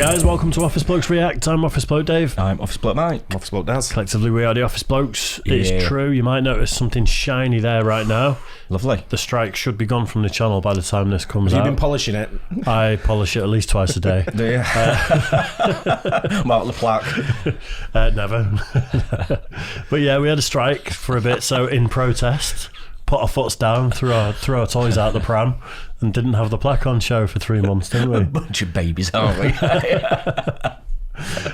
guys, welcome to Office Blokes React. I'm Office Bloke Dave. I'm Office Bloke Mike. I'm Office Bloke Daz. Collectively, we are the Office Blokes. It's true, you might notice something shiny there right now. Lovely. The strike should be gone from the channel by the time this comes out. Have you been polishing it? I polish it at least twice a day. Do you? Mark the plaque. Never. But yeah, we had a strike for a bit, so in protest, put our foots down, threw our toys out the pram, and didn't have the plaque on show for 3 months, didn't we? A bunch of babies, aren't we?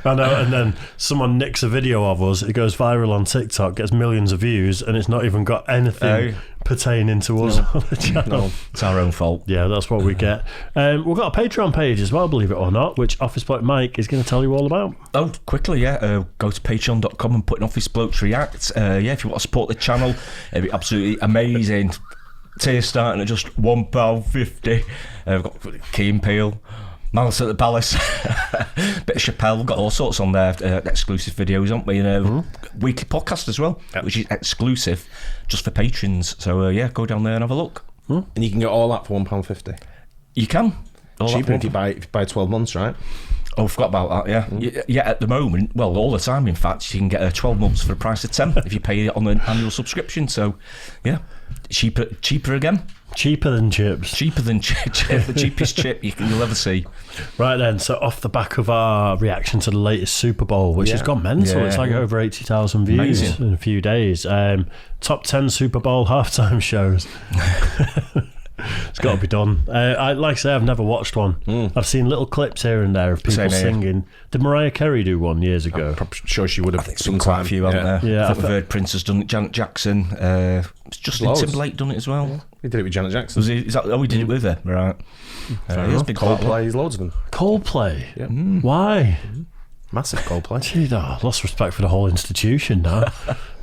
I know, and then someone nicks a video of us, it goes viral on TikTok, gets millions of views, and it's not even got anything pertaining to us on the channel. No, it's our own fault. Yeah, that's what we get. We've got a Patreon page as well, believe it or not, which Office Bloke Mike is going to tell you all about. Oh, quickly, yeah. Go to patreon.com and put in Office Blokes React. If you want to support the channel, it'd be absolutely amazing. Tier starting at just £1.50. We've got Key and Peele, Malice at the Palace, bit of Chappelle. We've got all sorts on there, exclusive videos, haven't we? Weekly podcast as well, which is exclusive just for patrons. So go down there and have a look. And you can get all that for £1.50. You can. Cheaper if you buy 12 months, right? Oh, I forgot about that, yeah. Yeah, at the moment, well, all the time, in fact, you can get 12 months for the price of 10 if you pay it on an annual subscription. So, yeah, cheaper again. Cheaper than chips. Cheaper than the cheapest chip you'll ever see. Right then, so off the back of our reaction to the latest Super Bowl, which has gone mental, it's like over 80,000 views in a few days. Top 10 Super Bowl halftime shows. It's got to be done. Like I say, I've never watched one. I've seen little clips here and there of people singing. Did Mariah Carey do one years ago? I'm sure she would have. I think some quite a few, haven't there? Yeah, I've heard Prince has done it, Janet Jackson. Justin Timberlake done it as well. Yeah. He did it with Janet Jackson. He did it with her, right? Coldplay, there's loads of them. Coldplay? Yeah. Why? Massive Coldplay. Gee, no, lost respect for the whole institution now.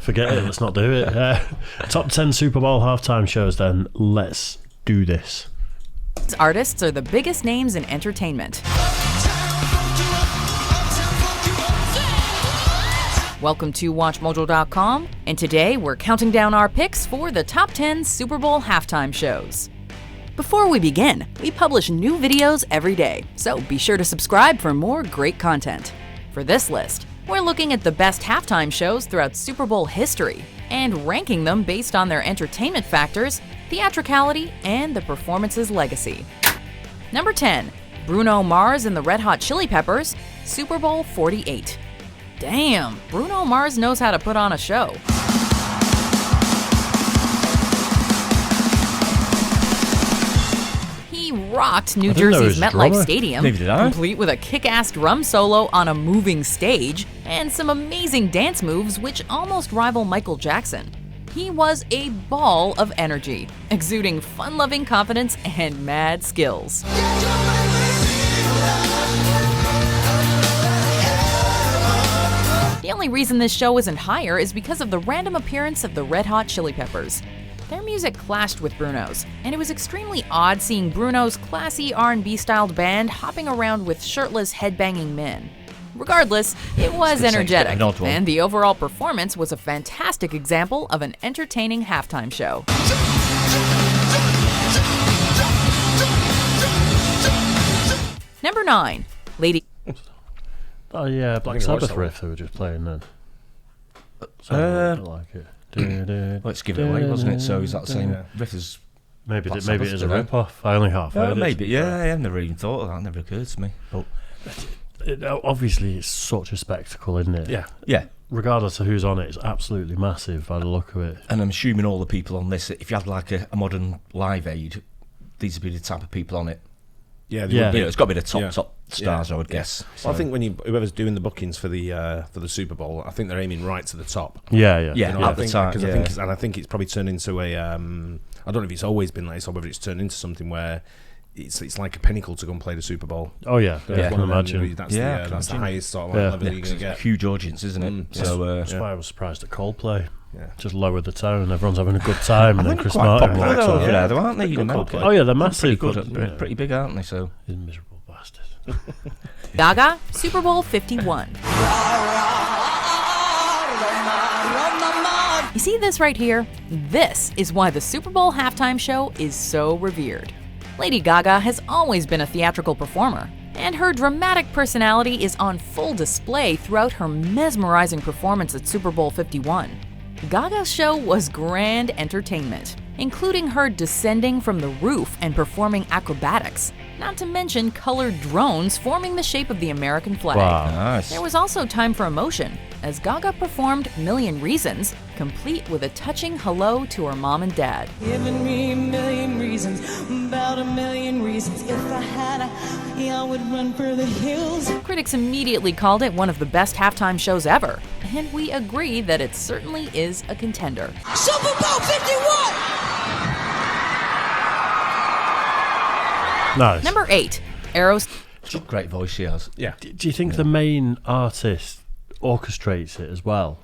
Forget it, let's not do it. Top 10 Super Bowl halftime shows then. Let's do this. Artists are the biggest names in entertainment. Welcome to WatchMojo.com, and today we're counting down our picks for the top 10 Super Bowl halftime shows. Before we begin, we publish new videos every day, so be sure to subscribe for more great content. For this list, we're looking at the best halftime shows throughout Super Bowl history and ranking them based on their entertainment factors, theatricality, and the performance's legacy. Number 10, Bruno Mars and the Red Hot Chili Peppers, Super Bowl 48. Damn, Bruno Mars knows how to put on a show. He rocked New Jersey's MetLife Stadium, complete with a kick-ass drum solo on a moving stage and some amazing dance moves which almost rival Michael Jackson. He was a ball of energy, exuding fun-loving confidence and mad skills. The only reason this show isn't higher is because of the random appearance of the Red Hot Chili Peppers. Their music clashed with Bruno's, and it was extremely odd seeing Bruno's classy R&B-styled band hopping around with shirtless, headbanging men. Regardless, it was energetic, and the overall performance was a fantastic example of an entertaining halftime show. Number 9, Lady... Oh yeah, Black Sabbath riff they were just playing then. I like it. Let's give it away, wasn't it? So is that the same riff as... Maybe it is a rip-off. I only half heard it. Maybe, I've never even thought of that. It never occurred to me. But obviously, it's such a spectacle, isn't it? Yeah. Regardless of who's on it, it's absolutely massive by the look of it. And I'm assuming all the people on this, if you had like a modern Live Aid, these would be the type of people on it. Yeah. It's got to be the top stars, I would guess. Well, I think when whoever's doing the bookings for the Super Bowl, I think they're aiming right to the top. Yeah. At the time, I think it's probably turned into a. I don't know if it's always been like this or whether it's turned into something where it's like a pinnacle to go and play the Super Bowl. Oh yeah, I can imagine. That's the highest sort of level you're going to get. A huge audience, isn't it? So that's why I was surprised at Coldplay. Yeah. Just lower the tone. Everyone's having a good time, and then Chris Martin walks over there, though, aren't they? Oh yeah, they're massive. Pretty big, aren't they? So he's a miserable bastard. Gaga, Super Bowl 51. You see this right here? This is why the Super Bowl halftime show is so revered. Lady Gaga has always been a theatrical performer, And her dramatic personality is on full display throughout her mesmerizing performance at Super Bowl 51. Gaga's show was grand entertainment, including her descending from the roof and performing acrobatics, not to mention colored drones forming the shape of the American flag. Wow. Nice. There was also time for emotion, as Gaga performed Million Reasons, complete with a touching hello to her mom and dad. Giving me a million reasons, about a million reasons. If I had I would run for the hills. Critics immediately called it one of the best halftime shows ever, and we agree that it certainly is a contender. Super Bowl 51! Nice. Number 8, Eros. Great voice she has. Yeah. Do you think the main artist orchestrates it as well?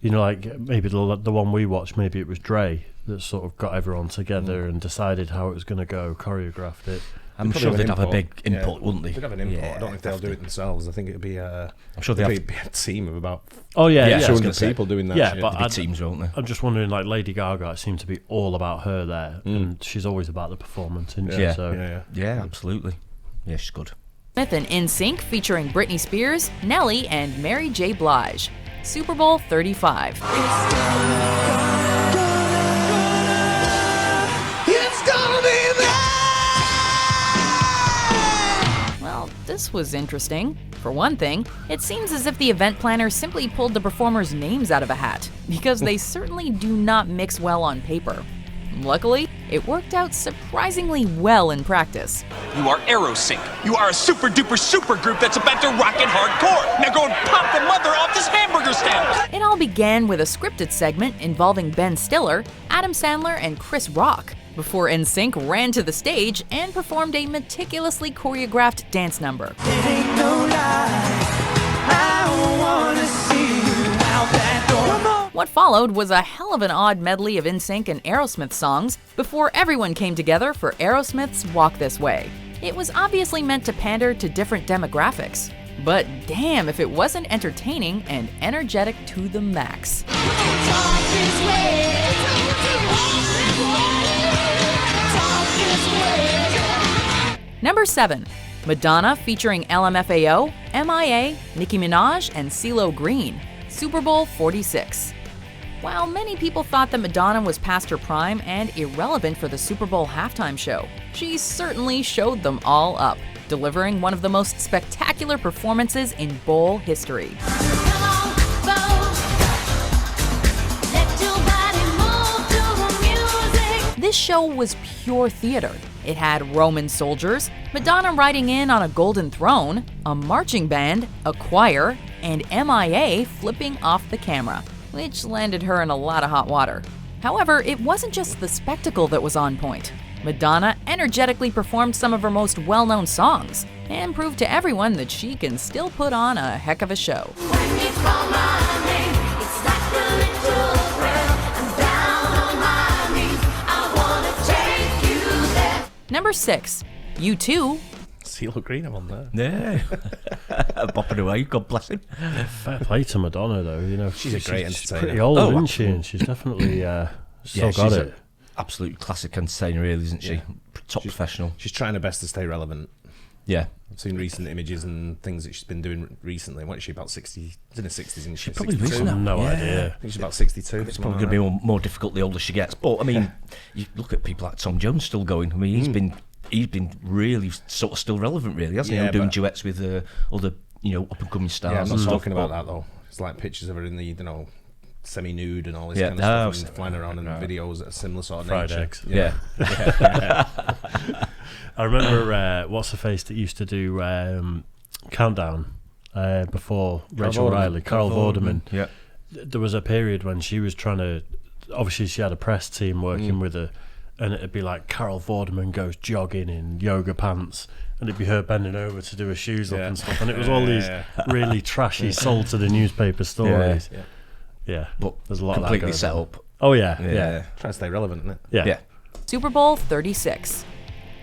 You know, like maybe the one we watched, maybe it was Dre that sort of got everyone together and decided how it was going to to choreographed it. I'm sure they'd have a big input, wouldn't they? They'd have an input. Yeah, I don't know if they'll do it themselves. I think it'd be I'm sure it'd be a team of about Oh yeah, yeah. 200 people doing that. Yeah, shit. but There'd be teams, won't there? I'm just wondering, like Lady Gaga, it seemed to be all about her there, and she's always about the performance, isn't she? Yeah. So, Yeah, absolutely. Yeah, she's good. Smith and Nsync featuring Britney Spears, Nelly, and Mary J. Blige. Super Bowl 35. Well, this was interesting. For one thing, it seems as if the event planners simply pulled the performers' names out of a hat, because they certainly do not mix well on paper. Luckily, it worked out surprisingly well in practice. You are Nsync. You are a super duper super group that's about to rock it hardcore. Now go and pop the mother off this hamburger stand. It all began with a scripted segment involving Ben Stiller, Adam Sandler, and Chris Rock, before Nsync ran to the stage and performed a meticulously choreographed dance number. It ain't no lie. I wanna see you out that door. Come on. What followed was a hell of an odd medley of Nsync and Aerosmith songs before everyone came together for Aerosmith's Walk This Way. It was obviously meant to pander to different demographics, but damn if it wasn't entertaining and energetic to the max. Number 7, Madonna featuring LMFAO, MIA, Nicki Minaj, and CeeLo Green, Super Bowl 46. While many people thought that Madonna was past her prime and irrelevant for the Super Bowl halftime show, she certainly showed them all up, delivering one of the most spectacular performances in bowl history. This show was pure theater. It had Roman soldiers, Madonna riding in on a golden throne, a marching band, a choir, and MIA flipping off the camera, which landed her in a lot of hot water. However, it wasn't just the spectacle that was on point. Madonna energetically performed some of her most well-known songs and proved to everyone that she can still put on a heck of a show. Number 6, U2. CeeLo Green, I'm on there. Yeah. Bopping away, God bless him. fair play to Madonna, though. You know, She's a great She's entertainer. pretty old, Oh, isn't she? And she's definitely still got she's it. an absolute classic entertainer, really, isn't she? Yeah. Top professional. She's trying her best to stay relevant. Yeah. I've seen recent images and things that she's been doing recently. What is she, about 60? She's in her 60s, isn't she? probably 62? is now. No Yeah. idea. I think she's about 62. It's probably going to be more difficult the older she gets. But, I mean, you look at people like Tom Jones still going. I mean, he's been really sort of still relevant, really, hasn't he? Yeah, Doing but- duets with other, up-and-coming stars. Yeah, I'm not and stuff, talking about but- that, though. It's like pictures of her in the, semi-nude and all this Yeah. kind of stuff, Oh, and flying around in videos that are similar sort of Fried nature. eggs. Yeah. I remember what's the face that used to do Countdown before Rachel Vorderman. Riley, Carol Vorderman. Yeah. There was a period when she was trying to. Obviously, she had a press team working with her, and it'd be like Carol Vorderman goes jogging in yoga pants, and it'd be her bending over to do her shoes up and stuff, and it was all these really trashy, sold to the newspaper stories. Yeah, But there's a lot completely of that set going on. up. Oh yeah. Trying to stay relevant, isn't it? Yeah. Super Bowl 36.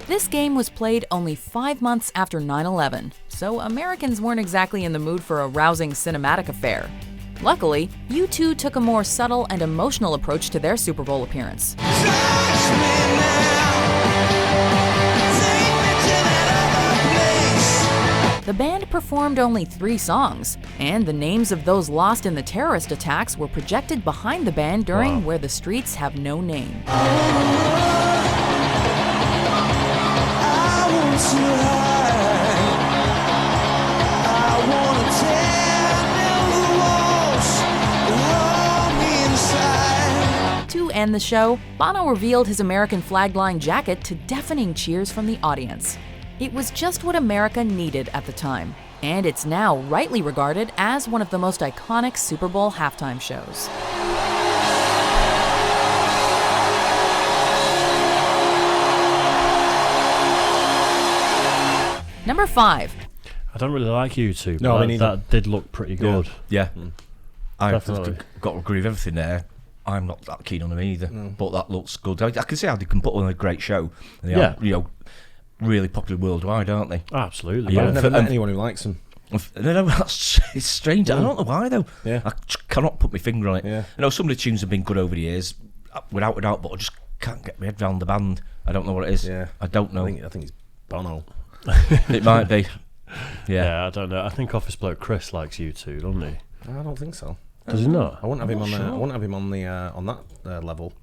This game was played only 5 months after 9/11, so Americans weren't exactly in the mood for a rousing cinematic affair. Luckily, U2 took a more subtle and emotional approach to their Super Bowl appearance. the band performed only 3 songs, and the names of those lost in the terrorist attacks were projected behind the band during Where the Streets Have No Name. To end the show, Bono revealed his American flag-line jacket to deafening cheers from the audience. It was just what America needed at the time, and it's now rightly regarded as one of the most iconic Super Bowl halftime shows. Number 5. I don't really like U2, No, but me neither. that did look pretty good. Yeah. I've Definitely. got to agree with everything there. I'm not that keen on them either, but that looks good. I can see how they can put on a great show. And they are, really popular worldwide, aren't they? Absolutely. I've Yeah. never met anyone who likes them. No, it's strange. I don't know why though. Yeah. I cannot put my finger on it. Yeah. I know some of the tunes have been good over the years, without a doubt, but I just can't get my head around the band. I don't know what it is. Yeah. I don't know. I think it's Bono. It might be. Yeah. Yeah, I don't know. I think Office Bloke Chris likes U2, doesn't he? I don't think so. Does he not? I wouldn't have him on. sure. I wouldn't have him on the on that level.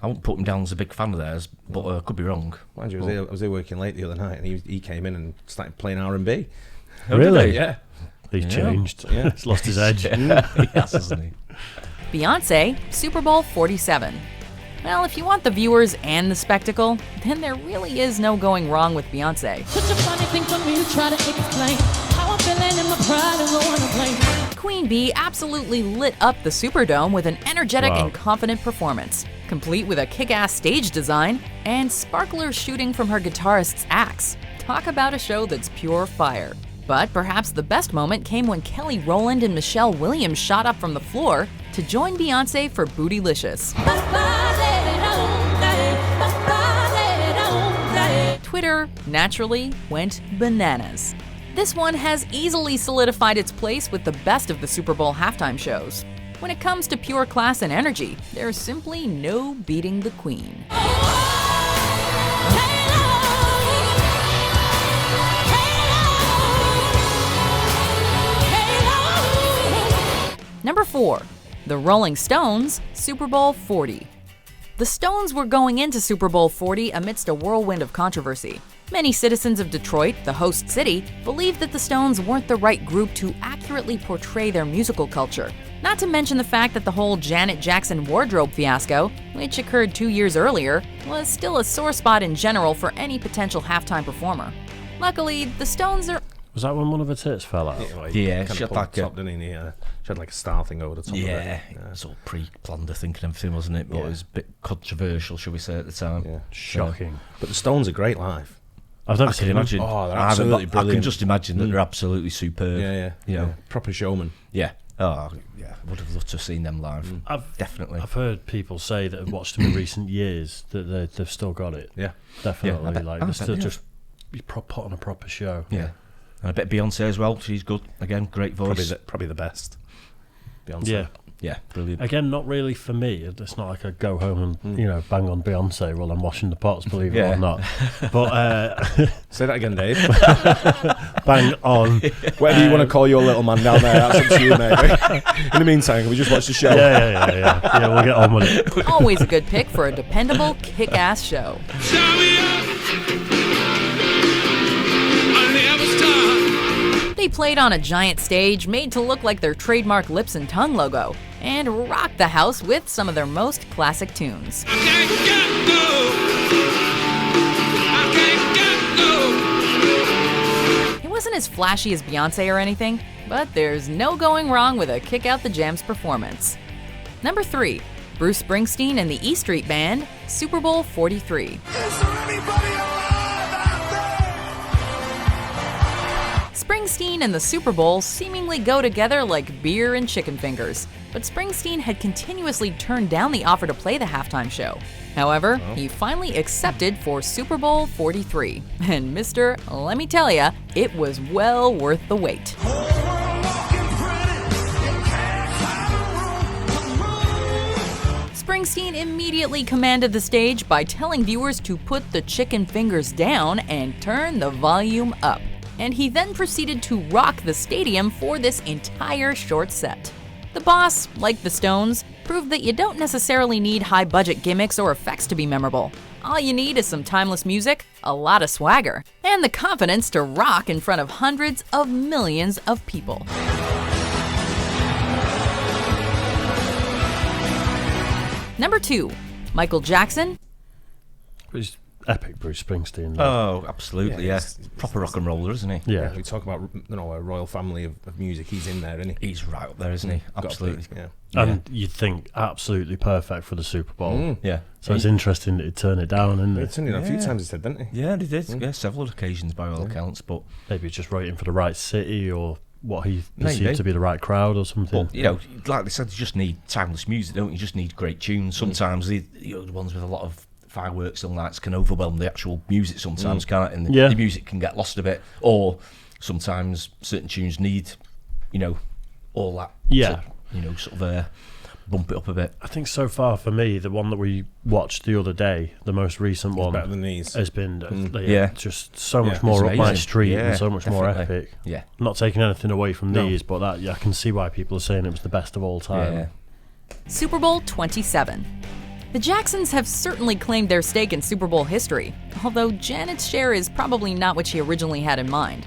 I wouldn't put him down as a big fan of theirs, but I could be wrong. Mind you, I was here working late the other night, and he came in and started playing R&B. Really? Yeah. He's changed. Yeah. He's lost his edge. He has, hasn't he? Beyonce, Super Bowl 47. Well, if you want the viewers and the spectacle, then there really is no going wrong with Beyonce. Such a funny thing for me to try to explain how I'm feeling in my pride and I wanna play. Queen Bee absolutely lit up the Superdome with an energetic Wow. and confident performance, complete with a kick-ass stage design and sparklers shooting from her guitarist's axe. Talk about a show that's pure fire. But perhaps the best moment came when Kelly Rowland and Michelle Williams shot up from the floor to join Beyonce for Bootylicious. Twitter, naturally, went bananas. This one has easily solidified its place with the best of the Super Bowl halftime shows. When it comes to pure class and energy, there's simply no beating the Queen. Number 4. The Rolling Stones, Super Bowl 40. The Stones were going into Super Bowl 40 amidst a whirlwind of controversy. Many citizens of Detroit, the host city, believed that the Stones weren't the right group to accurately portray their musical culture. Not to mention the fact that the whole Janet Jackson wardrobe fiasco, which occurred 2 years earlier, was still a sore spot in general for any potential halftime performer. Luckily, the Stones are... Was that when one of her tits fell out? Yeah, kind she of had like the top, didn't he? She had like a star thing over the top of Yeah, it. it's all pre-planned, I think, and everything, wasn't it? But it was a bit controversial, shall we say, at the time. Yeah. Shocking. But the Stones are great live. I've never I seen can them. imagine. Oh, they're I haven't, absolutely but I can brilliant. just imagine that they're absolutely superb. Yeah. You know, Proper showman. yeah. Oh, yeah. Would have loved to have seen them live. Definitely. I've heard people say that have watched them in recent years that they've still got it. Yeah. Definitely. Yeah, I bet- like I they're bet still they just put on a proper show. Yeah. And I bet Beyonce as well. She's good. Again, great voice. Probably the best. Beyonce. Yeah. Yeah, brilliant. Again, not really for me. It's not like I go home and bang on Beyonce while I'm washing the pots, believe it Yeah. or not. But Say that again, Dave. bang on. Whatever you want to call your little man down there, that's up to you, mate. In the meantime, can we just watch the show? Yeah, we'll get on with it. Always a good pick for a dependable, kick-ass show. They played on a giant stage made to look like their trademark lips and tongue logo, and rocked the house with some of their most classic tunes. It wasn't as flashy as Beyonce or anything, but there's no going wrong with a Kick Out the Jams performance. Number 3, Bruce Springsteen and the E Street Band, Super Bowl 43. Springsteen and the Super Bowl seemingly go together like beer and chicken fingers, but Springsteen had continuously turned down the offer to play the halftime show. However, he finally accepted for Super Bowl 43, and let me tell ya, it was well worth the wait. Springsteen immediately commanded the stage by telling viewers to put the chicken fingers down and turn the volume up. and he then proceeded to rock the stadium for this entire short set. The Boss, like the Stones, proved that you don't necessarily need high-budget gimmicks or effects to be memorable. All you need is some timeless music, a lot of swagger, and the confidence to rock in front of hundreds of millions of people. Number 2, Michael Jackson. He's epic Bruce Springsteen. Oh, absolutely, yeah. Proper rock and roller, isn't he? Yeah. We talk about a royal family of music. He's in there, isn't he? He's right up there, isn't he? Absolutely. Yeah. And you'd think absolutely perfect for the Super Bowl. Yeah. So it's interesting that he'd turn it down, isn't He it? turned it down a few times, he said, didn't he? Yeah, they did. Yeah, several occasions by all accounts, but Maybe just waiting for the right city or what he Maybe. perceived to be the right crowd or something. But, you know, like they said, you just need timeless music, don't you? You just need great tunes. Sometimes the ones with a lot of fireworks and lights can overwhelm the actual music sometimes, can't it? And the music can get lost a bit. Or sometimes certain tunes need, all that to, sort of bump it up a bit. I think so far for me, the one that we watched the other day, the most recent one, better than these. has been Yeah. just so much Yeah, more it's up my amazing. street Yeah, and so much more definitely. epic. Yeah. I'm not taking anything away from No. these, but I can see why people are saying it was the best of all time. Yeah. Super Bowl 27. The Jacksons have certainly claimed their stake in Super Bowl history, although Janet's share is probably not what she originally had in mind.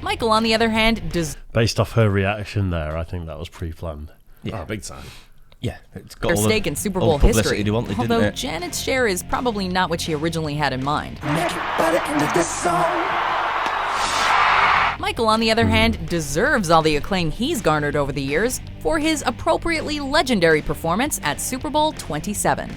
Michael, on the other hand, does Based off her reaction there, I think that was pre-planned. Yeah. Oh, big time. Yeah. It's got their all the- stake in Super all Bowl the publicity history, they wanted, didn't although it? Janet's share is probably not what she originally had in mind. Michael, on the other hand, deserves all the acclaim he's garnered over the years for his appropriately legendary performance at Super Bowl 27.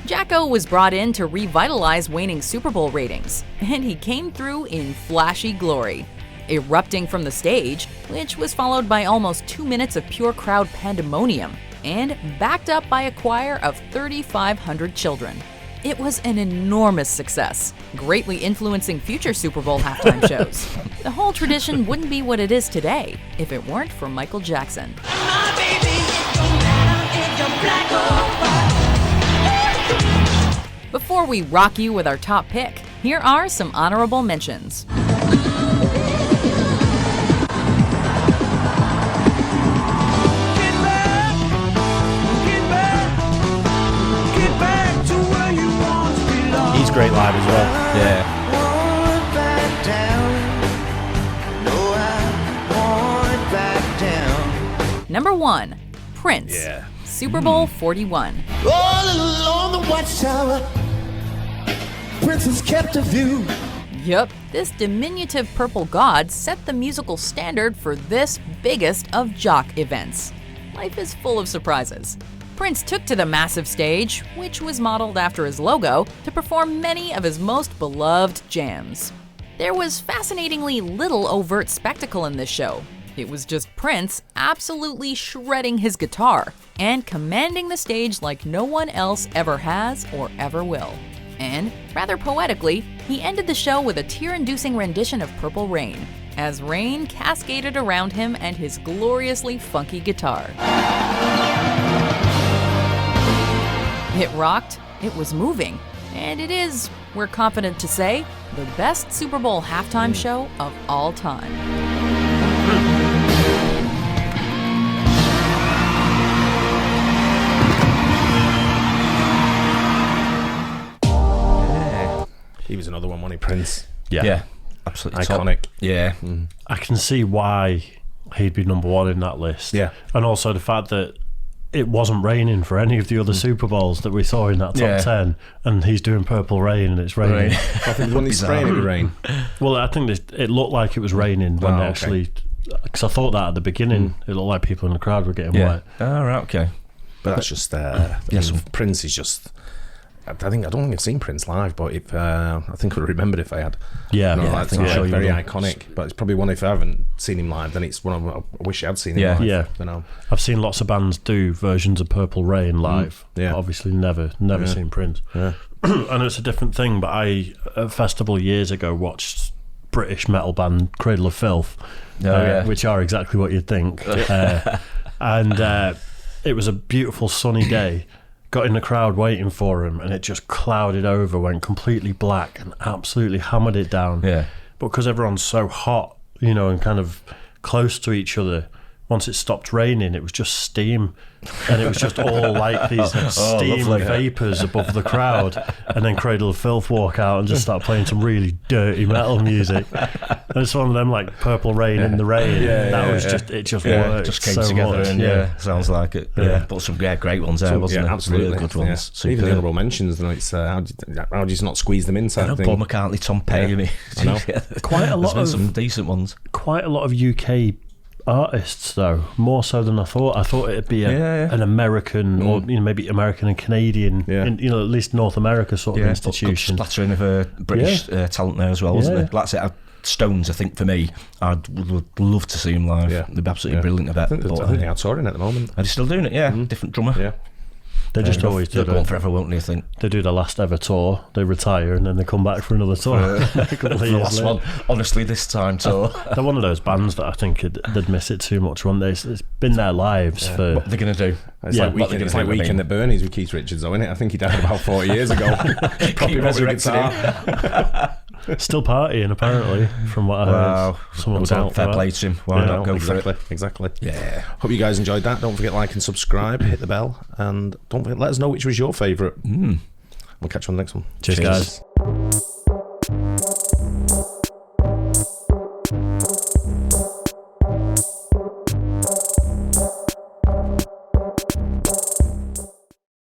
Jacko was brought in to revitalize waning Super Bowl ratings, and he came through in flashy glory, erupting from the stage, which was followed by almost 2 minutes of pure crowd pandemonium, and backed up by a choir of 3,500 children. It was an enormous success, greatly influencing future Super Bowl halftime shows. The whole tradition wouldn't be what it is today if it weren't for Michael Jackson. Before we rock you with our top pick, here are some honorable mentions. He's great live as well. Yeah. Number 1, Prince. Yeah. Super Bowl 41. All along the watchtower, Princess kept a view. Yup, this diminutive purple god set the musical standard for this biggest of jock events. Life is full of surprises. Prince took to the massive stage, which was modeled after his logo, to perform many of his most beloved jams. There was fascinatingly little overt spectacle in this show. It was just Prince absolutely shredding his guitar and commanding the stage like no one else ever has or ever will. And, rather poetically, he ended the show with a tear-inducing rendition of Purple Rain, as rain cascaded around him and his gloriously funky guitar. It rocked, it was moving, and it is, we're confident to say, the best Super Bowl halftime show of all time. He was another one, wasn't he, Prince? Yeah. Absolutely Iconic. top. Yeah. I can see why he'd be number one in that list. Yeah. And also the fact that it wasn't raining for any of the other Super Bowls that we saw in that top 10, and he's doing Purple Rain and it's raining. I think when he's spraying it with rain. Well, I think it looked like it was raining when they actually... Because I thought that at the beginning, it looked like people in the crowd were getting wet. Oh, right, okay. But that's just... Prince is just... I don't think I've seen Prince live, but if I think I would remembered if I had. Yeah, I think so. very iconic. But it's probably one, if I haven't seen him live, then it's one I wish I had seen him live. Yeah. You know. I've seen lots of bands do versions of Purple Rain live. Yeah. But obviously never seen Prince. Yeah. And it's a different thing, but I, at a festival years ago, watched British metal band Cradle of Filth, which are exactly what you'd think. it was a beautiful sunny day. Got in the crowd waiting for him, and it just clouded over, went completely black, and absolutely hammered it down. Yeah. But because everyone's so hot, you know, and kind of close to each other, once it stopped raining, it was just steam, and it was just all like these steam vapours above the crowd. And then Cradle of Filth walk out and just start playing some really dirty metal music. And it's one of them like Purple Rain in the Rain. It just worked. Just came so together, much. and sounds like it. Yeah, but some great ones there, wasn't there? Absolutely, really good ones. Yeah. Even the honourable mentions, it's how do you just not squeeze them in? I know, Paul McCartney, Tom Petty. I know. Quite a lot of some decent ones. Quite a lot of UK artists, though, more so than I thought. I thought it'd be an American or maybe American and Canadian, at least North America sort of institution. Splattering of British talent there as well, wasn't there? Like I said, Stones, I think for me, I would love to see them live. Yeah. They'd be absolutely brilliant. I think they are touring at the moment. Are they still doing it? Yeah, different drummer. Yeah. They just always do. They'll go on forever, won't they? I think they do the last ever tour, they retire, and then they come back for another tour. The last one, honestly, this time tour. They're one of those bands that I think they'd miss it too much, wouldn't they? It's been their lives for. What they're going to do? It's like Weekend at Bernie's with Keith Richards, though, isn't it? I think he died about 40 years ago. Probably resurrected him. Still partying, apparently, from what I heard. Someone was out. Fair play to him. Why not go for it? Exactly. Yeah. Hope you guys enjoyed that. Don't forget to like and subscribe, hit the bell, and don't forget, let us know which was your favourite. We'll catch you on the next one. Cheers. Guys.